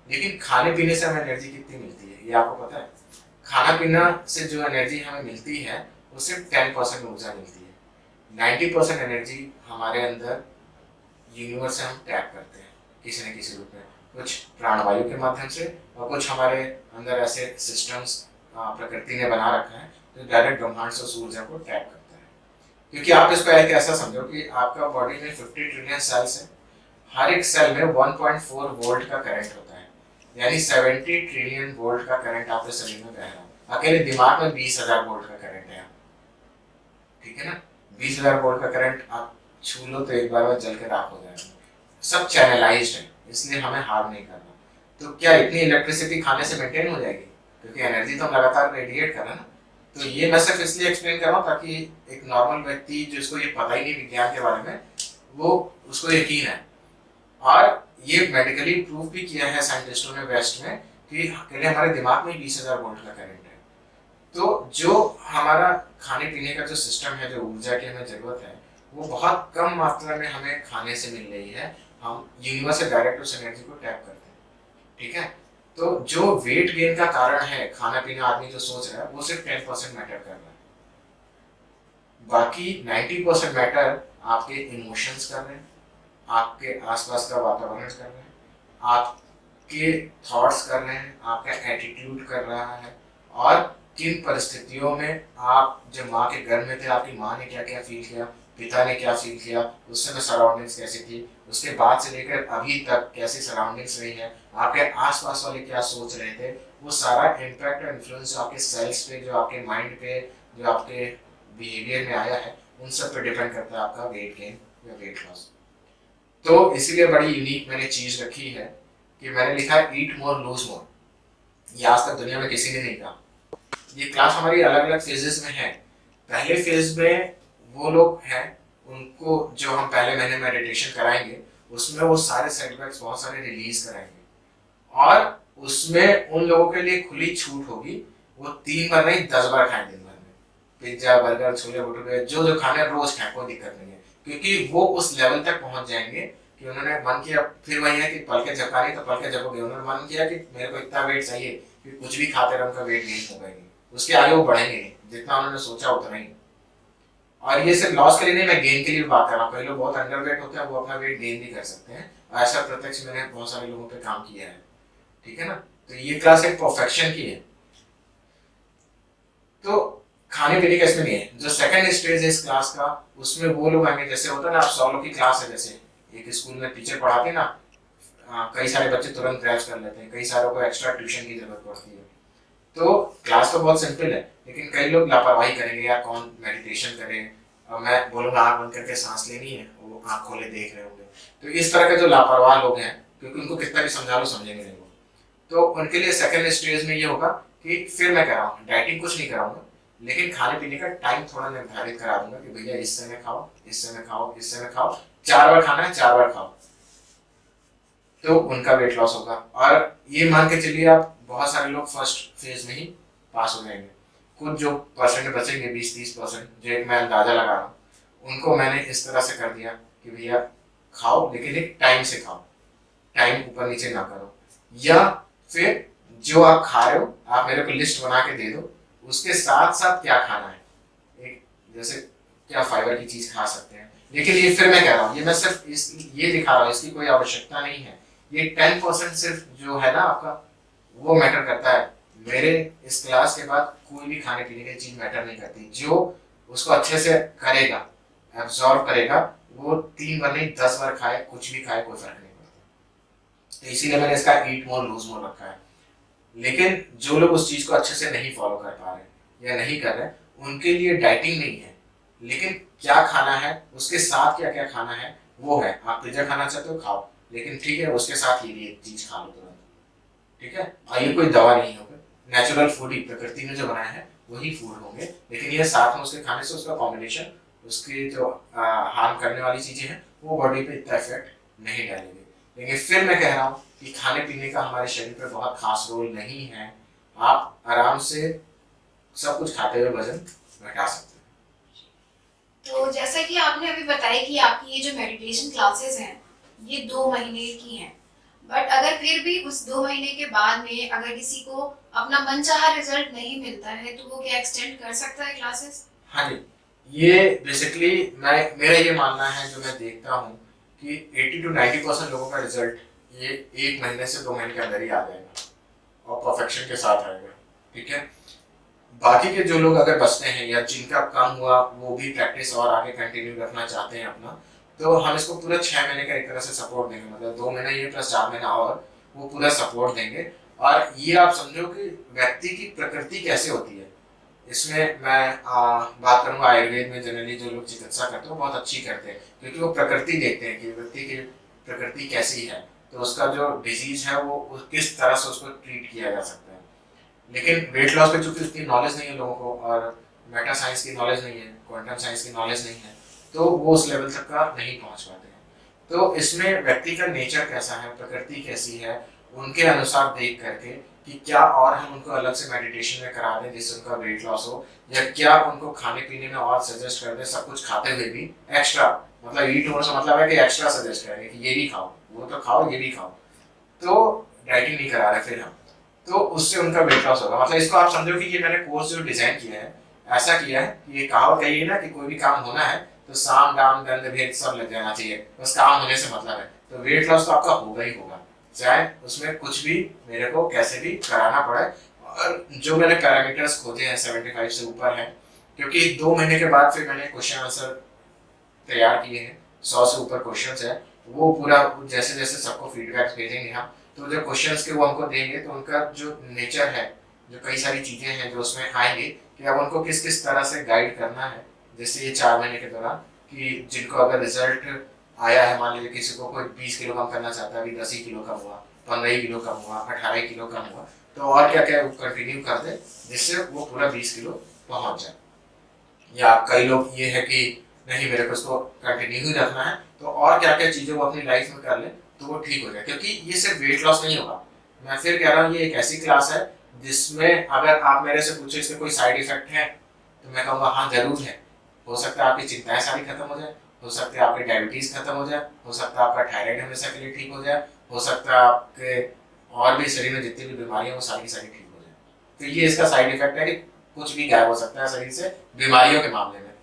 लेकिन खाने पीने से हमें एनर्जी कितनी मिलती है ये आपको पता है? खाना पीना से जो एनर्जी हमें मिलती है वो सिर्फ 10% ऊर्जा मिलती है। 90% एनर्जी हमारे अंदर यूनिवर्स से हम टैप करते हैं किसी न किसी रूप में, कुछ प्राणवायु के माध्यम से और कुछ हमारे अंदर ऐसे सिस्टम्स प्रकृति ने बना रखा है जो डायरेक्ट ब्रह्मांड से उस ऊर्जा को टैप करता है। क्योंकि आप इसको एक ऐसा समझो कि आपका बॉडी में 50 ट्रिलियन सेल्स है, हर एक सेल में 1.4 वोल्ट का करंट होता है, यानी 70 ट्रिलियन वोल्ट का करंट आपके शरीर में बह रहा है। अकेले दिमाग में 20,000 वोल्ट का करंट है, ठीक है ना, 20,000 वोल्ट का करंट आप छू लो तो एक बार में जल के राख हो जाएगा। सब चैनलाइज्ड है, इसलिए हमें हार्म नहीं करना। तो क्या इतनी इलेक्ट्रिसिटी खाने से मेंटेन हो जाएगी? क्योंकि एनर्जी तो हम लगातार रेडिएट कर रहे हैं ना। तो ये मैं सिर्फ इसलिए एक्सप्लेन कर रहा हूँ ताकि एक नॉर्मल व्यक्ति जिसको ये पता ही नहीं विज्ञान के बारे में, वो उसको यकीन है। और ये मेडिकली प्रूव भी किया है साइंटिस्टों ने वेस्ट में कि अकेले हमारे दिमाग में 20,000 वोल्ट का करंट है। तो जो हमारा खाने पीने का जो सिस्टम है, जो ऊर्जा की हमें जरूरत है, वो बहुत कम मात्रा में हमें खाने से मिल रही है। हम यूनिवर्स से डायरेक्ट उस एनर्जी को टैप करते हैं, ठीक है। तो जो वेट गेन का कारण है खाना पीना, आदमी जो सोच रहा है वो सिर्फ 10% मैटर कर रहा है। बाकी 90% मैटर आपके इमोशंस कर रहे हैं, आपके आसपास का वातावरण कर रहे हैं, आपके थॉट्स कर रहे हैं, आपका एटीट्यूड कर रहा है, और किन परिस्थितियों में आप जब माँ के गर्भ में थे आपकी माँ ने क्या क्या फील किया, पिता ने क्या फील किया, उस समय सराउंडिंग्स कैसी थी, उसके बाद से लेकर अभी तक कैसी सराउंडिंग्स रही है, आपके आसपास वाले क्या सोच रहे थे, वो सारा इम्पैक्ट और इन्फ्लुएंस जो आपके सेल्स पे, जो आपके माइंड पे, जो आपके बिहेवियर में आया है, उन सब पे डिपेंड करता है आपका वेट गेन या वेट लॉस। तो इसीलिए बड़ी यूनिक मैंने चीज रखी है कि मैंने लिखा है ईट मोर लूज मोर। ये आज तक दुनिया में किसी ने नहीं कहा। ये क्लास हमारी अलग अलग फेजेस में है। पहले फेज में वो लोग हैं, उनको जो हम पहले महीने मेडिटेशन कराएंगे उसमें वो सारे सेटबैक्स बहुत सारे रिलीज कराएंगे, और उसमें उन लोगों के लिए खुली छूट होगी, वो 3 बार नहीं 10 बार खाएं दिन भर में, पिज्जा बर्गर छोले भटूरे जो जो खाने रोज खाएं, कोई दिक्कत नहीं है। क्योंकि वो उस लेवल तक पहुंच जाएंगे कि उन्होंने मन किया, फिर वही है कि पल के झपकानी तो पल के झपकोगे, उन्होंने मन किया कि मेरे को इतना वेट चाहिए कि कुछ भी खाते रहे उनका वेट गेन होगा ही, उसके आगे वो बढ़ेंगे नहीं, जितना उन्होंने सोचा उतना ही। और ये सिर्फ लॉस के लिए नहीं, मैं गेन के लिए बात कर रहा हूँ। कई लोग बहुत अंडर वेट होते हैं, वो अपना वेट गेन भी कर सकते हैं, ऐसा प्रत्यक्ष मैंने बहुत सारे लोगों पे काम किया है, ठीक है ना। तो ये क्लास एक परफेक्शन की है। तो खाने पीने का इसमें नहीं है। जो सेकंड स्टेज है इस क्लास का, उसमें वो लोग आएंगे, जैसे होता है ना, आप 100 लोग की क्लास है, जैसे एक स्कूल में टीचर पढ़ाते ना, कई सारे बच्चे तुरंत ग्रैच कर लेते हैं, कई सारों को एक्स्ट्रा ट्यूशन की जरूरत पड़ती है। तो क्लास तो बहुत सिंपल है, लेकिन कई लोग लापरवाही करेंगे, यार कौन मेडिटेशन करे, और मैं बोलूँगा आँख बंद करके सांस लेनी है, वो आँख खोले देख रहे होंगे। तो इस तरह के जो लापरवाह लोग हैं, क्योंकि उनको कितना भी समझा लो समझेंगे नहीं वो, तो उनके लिए सेकंड स्टेज में ये होगा कि फिर मैं कह रहा हूँ डाइटिंग कुछ नहीं कराऊंगा, लेकिन खाने पीने का टाइम थोड़ा निर्धारित करा दूंगा कि भैया इस समय खाओ, इस समय खाओ, इस समय खाओ, 4 बार खाना है 4 बार खाओ, तो उनका वेट लॉस होगा। और ये मान के चलिए आप बहुत सारे लोग फर्स्ट फेज में ही पास हो जाएंगे। कुछ जो परसेंट बचेंगे 20-30%, जो एक मैं अंदाजा लगा रहा हूँ, उनको मैंने इस तरह से कर दिया कि भैया खाओ, लेकिन एक टाइम से खाओ, टाइम ऊपर नीचे ना करो, या फिर जो आप खा रहे हो आप मेरे को लिस्ट बना के दे दो, उसके साथ साथ क्या खाना है, एक जैसे क्या फाइबर की चीज खा सकते हैं। लेकिन ये फिर मैं कह रहा हूँ, ये मैं सिर्फ ये दिखा रहा हूँ, इसकी कोई आवश्यकता नहीं है। ये 10% सिर्फ जो है ना आपका, वो मैटर करता है। मेरे इस क्लास के बाद कोई भी खाने पीने की चीज मैटर नहीं करती, जो उसको अच्छे से करेगा, एब्जॉर्व करेगा, वो 3 बार नहीं 10 बार खाए, कुछ भी खाए, कोई फर्क नहीं पड़ता। तो इसीलिए मैंने इसका ईट मोर लूज मोर रखा है। लेकिन जो लोग उस चीज को अच्छे से नहीं फॉलो कर पा रहे या नहीं कर रहे, उनके लिए डाइटिंग नहीं है, लेकिन क्या खाना है, उसके साथ क्या क्या खाना है वो है। आप पिज्जा खाना चाहते हो खाओ, लेकिन ठीक है उसके साथ ये चीज खा लो तुरंत, ठीक है। और ये कोई दवा नहीं होगा, नेचुरल फूड ही प्रकृति ने जो बनाया है वही फूड होंगे, लेकिन ये साथ में उसके खाने से उसका कॉम्बिनेशन, उसके जो हार्म करने वाली चीजें हैं वो बॉडी पे इतना इफेक्ट नहीं डालेंगे। लेकिन फिर मैं कह रहा हूँ कि खाने पीने का हमारे शरीर पर बहुत खास रोल नहीं है। आप आराम से सब कुछ खाते हुए वजन घटा सकते हैं। तो जैसा कि आपने अभी बताया कि आपकी ये जो मेडिटेशन क्लासेस हैं ये 2 महीने की हैं, बट अगर फिर भी उस 2 महीने के बाद में अगर किसी को अपना मनचाहा रिजल्ट नहीं मिलता है तो वो क्या एक्सटेंड कर सकता है क्लासेस? हाँ जी, ये बेसिकली मैं मेरा ये मानना है, जो मैं देखता हूँ कि 80 to 90% लोगों का रिजल्ट ये 1 महीने से 2 महीने के अंदर ही आ जाएगा और परफेक्शन के साथ आएगा। ठीक है, बाकी के जो लोग अगर बचते हैं या जिनका कम हुआ वो भी प्रैक्टिस और आगे कंटिन्यू रखना चाहते हैं अपना, तो हम इसको पूरा 6 महीने का एक तरह से सपोर्ट देंगे, मतलब 2 महीना ये प्लस 4 महीना और वो पूरा सपोर्ट देंगे। और ये आप समझो कि व्यक्ति की प्रकृति कैसे होती है, इसमें मैं बात करूंगा आयुर्वेद में जनरली जो लोग चिकित्सा करते हैं वो बहुत अच्छी करते हैं, क्योंकि वो प्रकृति देखते हैं कि व्यक्ति की प्रकृति कैसी है, तो उसका जो डिजीज है वो किस तरह से उसको ट्रीट किया जा सकता है। लेकिन वेट लॉस पे चूंकि उतनी नॉलेज नहीं है लोगों को, और मेटा साइंस की नॉलेज नहीं है, क्वांटम साइंस की नॉलेज नहीं है, तो वो उस लेवल तक का नहीं पहुंच पाते हैं। तो इसमें व्यक्ति का नेचर कैसा है, प्रकृति कैसी है, उनके अनुसार देख करके कि क्या और हम उनको अलग से मेडिटेशन में करा दें जिससे उनका वेट लॉस हो, या क्या उनको खाने पीने में और सजेस्ट कर दें, सब कुछ खाते हुए भी एक्स्ट्रा, मतलब ईट होने से मतलब है कि एक्स्ट्रा सजेस्ट करेंगे कि ये भी खाओ, वो तो खाओ, ये भी खाओ, तो डाइटिंग नहीं करा रहे फिर हम, तो उससे उनका वेट लॉस होगा। मतलब इसको आप समझो कि ये मैंने कोर्स जो डिजाइन किया है ऐसा किया है कि ये कहावत कही है ना कि कोई भी काम होना है तो साम दाम दंड भेद सब लग जाना चाहिए, बस काम होने से मतलब है। तो वेट लॉस तो आपका होगा ही होगा, चाहे उसमें कुछ भी मेरे को कैसे भी कराना पड़े। और जो मैंने पैरामीटर्स खोजे हैं 75 से ऊपर है, क्योंकि 2 महीने के बाद फिर मैंने क्वेश्चन आंसर तैयार किए हैं, 100 से ऊपर क्वेश्चंस है, वो पूरा जैसे जैसे सबको फीडबैक भेजेंगे हम, तो जो क्वेश्चंस के वो हमको देंगे तो उनका जो नेचर है, जो कई सारी चीजें हैं जो उसमें आएंगी कि अब उनको किस किस तरह से गाइड करना है, जैसे ये 4 महीने के दौरान, कि जिनको अगर रिजल्ट आया है, मान लीजिए किसी को कोई 20 किलो कम करना चाहता है, अभी 10 ही किलो कम हुआ, 15 किलो कम हुआ, 18 किलो कम हुआ, तो और क्या क्या कंटिन्यू कर दे जिससे वो पूरा 20 किलो पहुंच जाए। या कई लोग ये है कि नहीं मेरे को इसको कंटिन्यू ही रखना है, तो और क्या क्या चीजें वो अपनी लाइफ में कर ले तो वो ठीक हो जाए, क्योंकि ये सिर्फ वेट लॉस नहीं होगा। मैं फिर कह रहा हूँ ये एक ऐसी क्लास है जिसमें अगर आप मेरे से पूछे इसके कोई साइड इफेक्ट है तो मैं कहूँगा हाँ जरूर है। हो सकता है आपकी चिंताएं सारी खत्म हो जाए, हो सकता है आपकी डायबिटीज खत्म हो जाए, हो सकता है आपका थायराइड हमेशा के लिए ठीक हो जाए, हो सकता है आपके और भी शरीर में जितनी भी बीमारियां वो सारी की सारी ठीक हो जाए। तो ये इसका साइड इफेक्ट है कि कुछ भी गायब हो सकता है शरीर से बीमारियों के मामले में,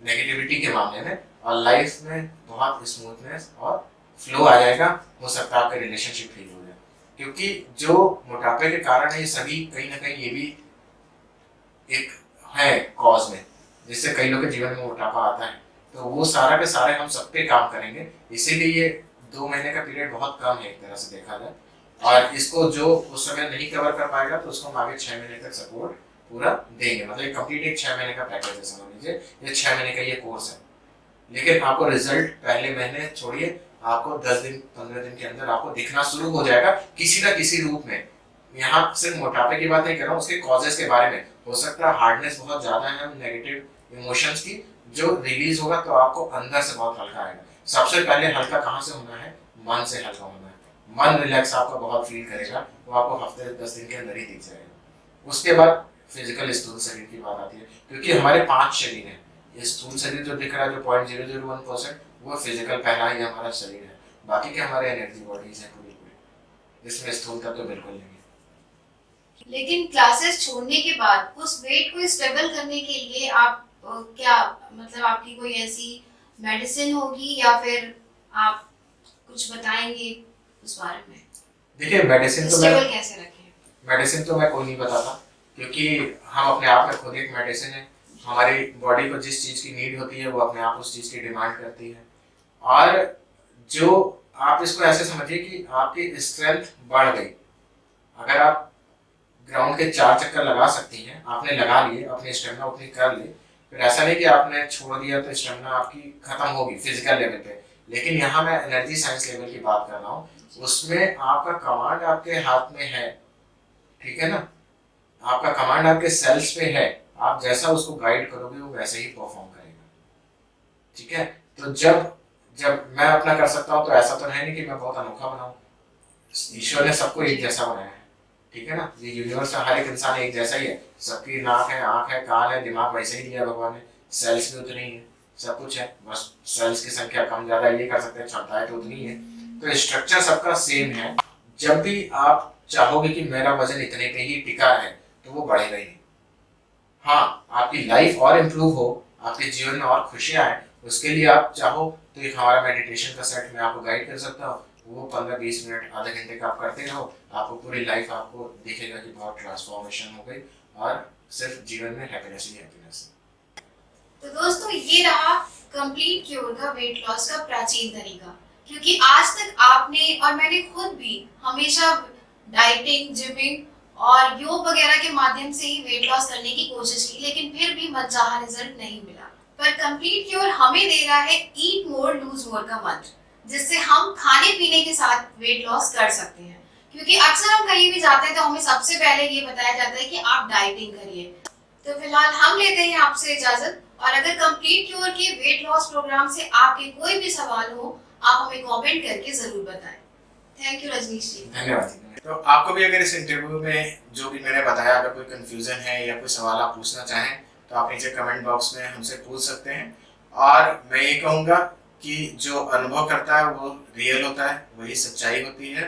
नेगेटिविटी के मामले में, और लाइफ में बहुत स्मूथनेस और फ्लो आ जाएगा। हो सकता है आपका रिलेशनशिप ठीक हो जाए, क्योंकि जो मोटापे के कारण है ये सभी कहीं ना कहीं ये भी एक है कॉज में, जिससे कई लोग के जीवन में मोटापा आता है। तो वो सारा के सारे हम सब पे काम करेंगे, इसीलिए ये 2 महीने का पीरियड बहुत कम है एक तरह से देखा जाए, और इसको जो उस समय नहीं कवर कर पाएगा तो उसको हम आगे 6 महीने तक सपोर्ट पूरा देंगे। मतलब कंप्लीट एक 6 महीने का पैकेज है, समझ लीजिए ये 6 महीने का ये कोर्स है। लेकिन आपको रिजल्ट पहले महीने छोड़िए, आपको 10 दिन 15 दिन के अंदर आपको दिखना शुरू हो जाएगा किसी ना किसी रूप में। यहाँ सिर्फ मोटापे की बात नहीं कर रहा हूँ, उसके कॉजेस के बारे में। हो सकता है हार्डनेस बहुत ज्यादा है नेगेटिव इमोशंस की, जो रिलीज होगा तो आपको अंदर से बहुत हल्का आएगा। सबसे पहले हल्का कहाँ से होना है, मन से हल्का होना है। मन रिलैक्स आपका बहुत फील करेगा, वो आपको हफ्ते 10 दिन के अंदर ही दिख जाएगा। उसके बाद फिजिकल स्थूल शरीर की बात आती है, क्योंकि हमारे 5 शरीर हैं। ये स्थूल शरीर जो दिख रहा है जो 0.001% वो फिजिकल पहला ही हमारा शरीर है, बाकी के हमारे एनर्जी बॉडीज हैं पूरी पूरी, जिसमें स्थूल तत्व तो बिल्कुल नहीं है। लेकिन क्लासेस छोड़ने के बाद उस वेट को स्टेबल करने के लिए आप क्या मतलब आपकी कोई ऐसी मेडिसिन होगी या फिर आप कुछ बताएंगे उस बारे में? देखिए मेडिसिन स्टेबल कैसे रखें? मेडिसिन तो मैं कोई नहीं बताता, क्योंकि हम अपने आप में खुद एक मेडिसिन है। हमारी बॉडी को जिस चीज़ की नीड होती है वो अपने आप उस चीज़ की डिमांड करती है। और जो आप इसको ऐसे समझिए कि आपकी स्ट्रेंथ बढ़ गई, अगर आप ग्राउंड के 4 चक्कर लगा सकती हैं, आपने लगा लिए, अपनी स्टेमिना उतनी कर ली, फिर ऐसा नहीं कि आपने छोड़ दिया तो स्टेमिना आपकी खत्म होगी फिजिकल लेवल पे। लेकिन यहाँ मैं एनर्जी साइंस लेवल की बात कर रहा हूँ, उसमें आपका कमांड आपके हाथ में है, ठीक है ना। आपका कमांड आपके सेल्स पे है, आप जैसा उसको गाइड करोगे वो वैसे ही परफॉर्म करेगा, ठीक है। तो जब जब मैं अपना कर सकता हूँ तो ऐसा तो है नहीं कि मैं बहुत अनोखा बनाऊँ। ईश्वर ने सबको एक जैसा बनाया है, ठीक है ना। ये यूनिवर्स में हर एक इंसान एक जैसा ही है, सबकी नाक है, आँख है, कान है, दिमाग वैसे ही दिया भगवान ने, सेल्स भी उतनी ही है, सब कुछ है, बस सेल्स की संख्या कम ज़्यादा ये कर सकते हैं, क्षमताएं तो उतनी ही है। तो स्ट्रक्चर सबका सेम है। जब भी आप चाहोगे कि मेरा वजन इतने पे ही टिका है तो वो बढ़ेगा ही नहीं। हाँ, आपकी लाइफ और इम्प्रूव हो, आपके जीवन में और खुशियाँ आए, उसके लिए आप चाहो तो एक हमारा मेडिटेशन का सेट मैं आपको गाइड कर सकता हूँ। वो 15-20 मिनट आधे घंटे का आप करते रहो, आपको पूरी लाइफ आपको दिखेगा कि बहुत ट्रांसफॉर्मेशन हो गई और सिर्फ जीवन में हैप्पीनेस ही हैप्पीनेस। तो दोस्तों ये रहा कंप्लीट क्योर का वेट लॉस का प्राचीन तरीका। क्योंकि आज तक आपने और मैंने खुद भी हमेशा डाइटिंग, जिमिंग और योग वगैरह के माध्यम से ही वेट लॉस करने की कोशिश की, लेकिन फिर भी मनचाहा रिजल्ट नहीं मिला। पर कंप्लीट क्योर हमें दे रहा है ईट मोर लूज मोर का मंत्र, जिससे हम खाने पीने के साथ वेट लॉस कर सकते हैं। क्योंकि अक्सर हम कहीं भी जाते हैं तो हमें सबसे पहले ये बताया जाता है कि आप डाइटिंग करिए। तो फिलहाल हम लेते हैं आपसे इजाजत, और अगर कंप्लीट क्योर के वेट लॉस प्रोग्राम से आपके कोई भी सवाल हो, आप हमें कमेंट करके जरूर बताएं। थैंक यू रजनीश जी। धन्यवाद। तो आपको भी अगर इस इंटरव्यू में जो भी मैंने बताया अगर कोई कंफ्यूजन है या कोई सवाल आप पूछना चाहें तो आप नीचे कमेंट बॉक्स में हमसे पूछ सकते हैं। और मैं ये कहूँगा कि जो अनुभव करता है वो रियल होता है, वही सच्चाई होती है।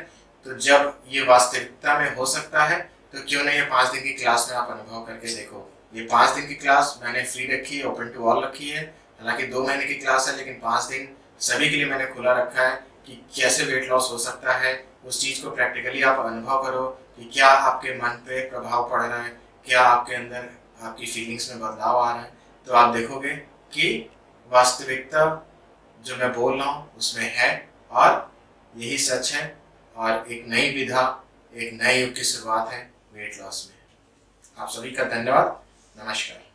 तो जब ये वास्तविकता में हो सकता है तो क्यों नहीं ये 5 दिन की क्लास में आप अनुभव करके देखो। ये 5 दिन की क्लास मैंने फ्री रखी है, ओपन टू ऑल रखी है। हालांकि 2 महीने की क्लास है लेकिन 5 दिन सभी के लिए मैंने खुला रखा है कि कैसे वेट लॉस हो सकता है। उस चीज़ को प्रैक्टिकली आप अनुभव करो कि क्या आपके मन पे प्रभाव पड़ रहा है, क्या आपके अंदर आपकी फीलिंग्स में बदलाव आ रहा है। तो आप देखोगे कि वास्तविकता जो मैं बोल रहा हूँ उसमें है और यही सच है। और एक नई विधा, एक नए युग की शुरुआत है वेट लॉस में। आप सभी का धन्यवाद। नमस्कार।